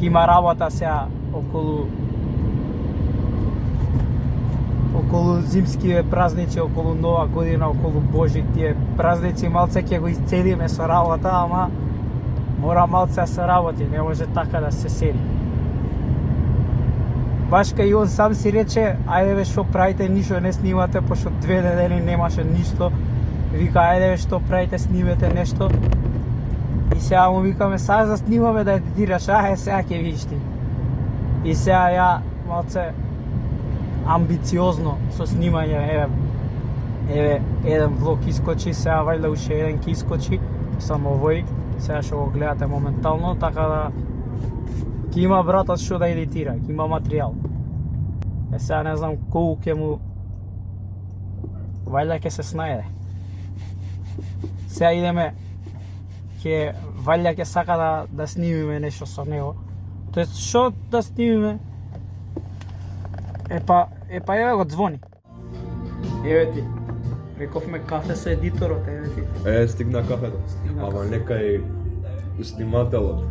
има работа сега околу зимските празници, околу Нова година, околу Божик, тие празници малце ќе го исцелиме со работа, ама мора малце да се работи, не може така да се седи. Баш кај он сам си рече, ајде бе што правите, ништо не снимате, пошто 2 недели немаше ништо. Вика, ајде бе што правите, снимете нешто. И сега му викаме, сега да снимаме да едитираш, сега ќе видиш ти. И сега ја малце амбициозно со снимање, еве еден влог искочи, сега вајда уште еден ќе искочи, само овој, сега што го гледате моментално, така да ќе има братот што да едитира, ќе има материјал. Сега не знам колку ќе му, вајда ќе се снајде. Сега идеме, вајда ќе сака да снимиме нешто со него. Тоест, што да снимиме? Епа еве го звони. Еве ти. Рековме кафе со едиторот, еве ти. Стигна кафето. Ама некај снимателот.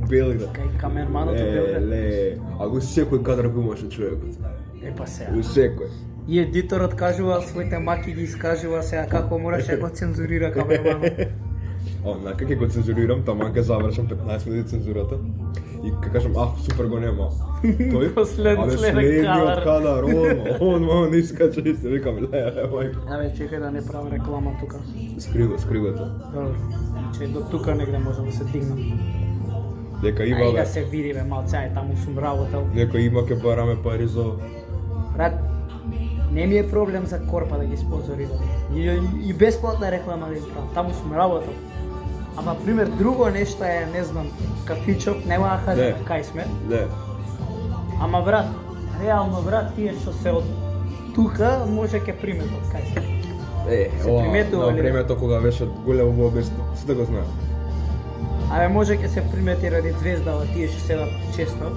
Белград. Кај камерманот у Белград. А го секој кадар го имаше човекот. Епа сега. У секој. И едиторот кажува своите маки ги искажува сега како мораше го цензурира камерманот. Онака ќе го цензурирам, таман ќе завршам 15 минути цензурата. И ќе кажам, супер го нема. Тој, Последниот кадар, он не искача и се викам, мајко. Абе, чекај да не правам реклама тука. Скриво тоа. Добро. Значи, до тука негде можам да се дигнам. Дека има, Ај да бе. се види, бе, малце, ај таму сум работел. Некој има ќе бараме пари за... Брат, не ми е проблем за Корпа да ги спонзорирам. И бесплатна реклама да ги правам. Таму сум работел. Ама, пример, друго нешто е, не знам, кафичок, нема да кажем кај сме. Не. Ама, брат, реално, брат, тие што се од тука, може ќе приметат кај сме. Се приметува на ли? времето кога беше големо вообесто, сите го знаат. Абе, може ќе се примети ради Звездава, тие што седат често.